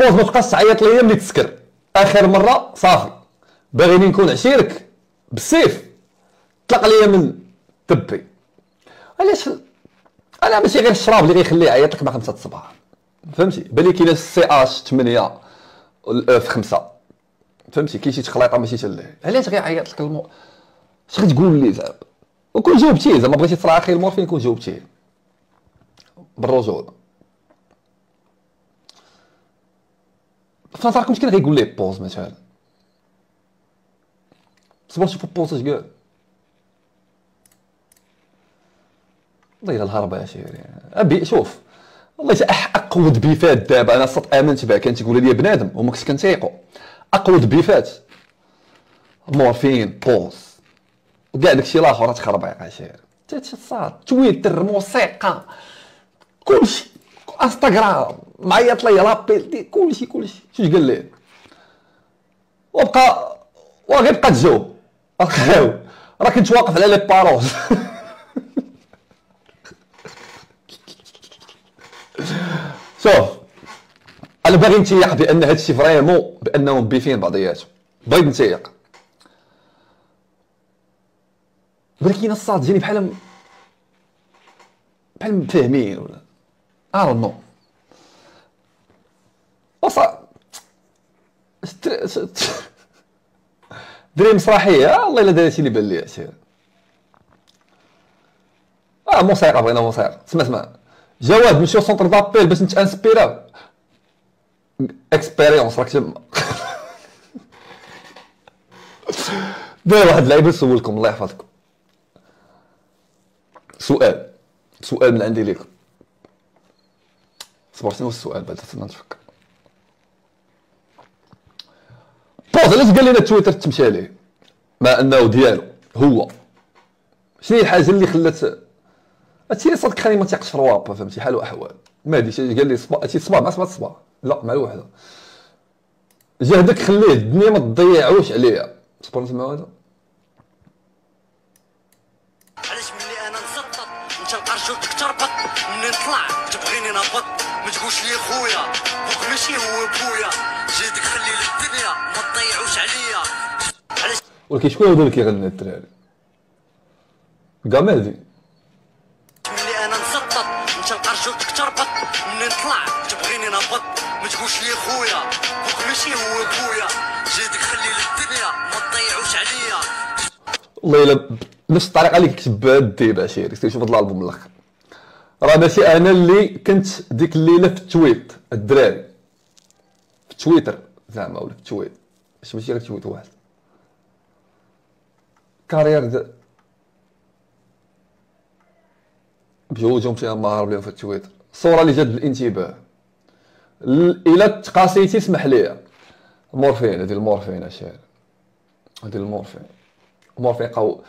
بوز ما تبقاش تعيط ليا ملي تسكر. اخر مره صافي باغيني نكون عشيرك بالسيف طلق ليا من تبي. علاش انا ماشي غير الشراب اللي غيخليه يعيط لك مع 5 الصباح، فهمتي؟ بالي كاين السي اش 8 والاف 5، فهمتي؟ كاين شي تخليطه ماشي تلاه. علاش غيعيط لك اش غتقول لي زعما؟ وكون جاوبتيه زعما بغيتي تصرا اخي المورفين كون جاوبتيه بالرجوله. في نظركم شكون غيقول ليه بوز مثلا؟ صبر شوفوا بوز اش قال. والله الهربه يا شيري ابي شوف والله اقود بيفات دابا. انا صدق امنت بها، كانت تقول لي بنادم وما كنتش كنتيقو. اقود بيفات مورفين بوز وكاع داكشي الاخر تخربيق يا شيري. تاتشي صاد تويتر موسيقى كلشي انستغرام معيط ليا لابيل دي كلشي شوش قال ليه وبقى وغير بقى تجاوب. راه كنت واقف على لي باروز. شوف انا باغي نتيق بان هادشي فريمون بانهم بيفين بعضياتهم، بغيت نتيق. ولكن الصاد جاني بحال مفاهمين ولا نو وصا دري مسرحيه والله الا دارتي اللي بان لي سير. موسيقى بغينا موسيقى. اسمع جواد نمشيو سونتر دابيل باش نتانسبيراو اكسبيريونس راك تما. داير واحد اللعيبه نسولكم الله يحفظكم سؤال من عندي ليكم. صبر شنو السؤال بعد خصنا نفكر. بوز علاش قال لنا تويتر تمشى ليه مع انه ديالو هو؟ شنو هي الحاجه اللي خلات هادشي اللي صدق خليني ما تيقش في روابا؟ فهمتي حال واحوال مهدي قال لي صبا هادشي صبا مع صبا لا مع الوحده جهدك خليه الدنيا ما تضيعوش عليا. صبر نسمع هذا. علاش ملي انا نسطط انت القرشوتك تربط منين طلع تبغيني نهبط ما تقولش لي خويا خوك ماشي هو بويا جهدك خلي الدنيا ما تضيعوش عليا. علاش ولكن شكون هذا اللي كيغني الدراري؟ كاع مهدي. ملي انا نسطط انت القرشوتك تربط منين طلع تبغيني نهبط ما تقولش لي خويا خوك ماشي هو بويا جهدك خلي الدنيا ما تضيعوش عليا. والله الا بنفس الطريقه اللي كتب بها الديب عشيري. شوف هاد الالبوم من الاخر راه ماشي انا اللي كنت ديك الليله في التويت الدراري في تويتر زعما ولا في التويت ماشي غير تويت واحد كارير بجوجهم فيها مهرب لهم في التويتر. الصوره اللي جات بالانتباه الا تقاسيتي اسمح ليا مورفين. هادي المورفين عشيري هادي المورفين قو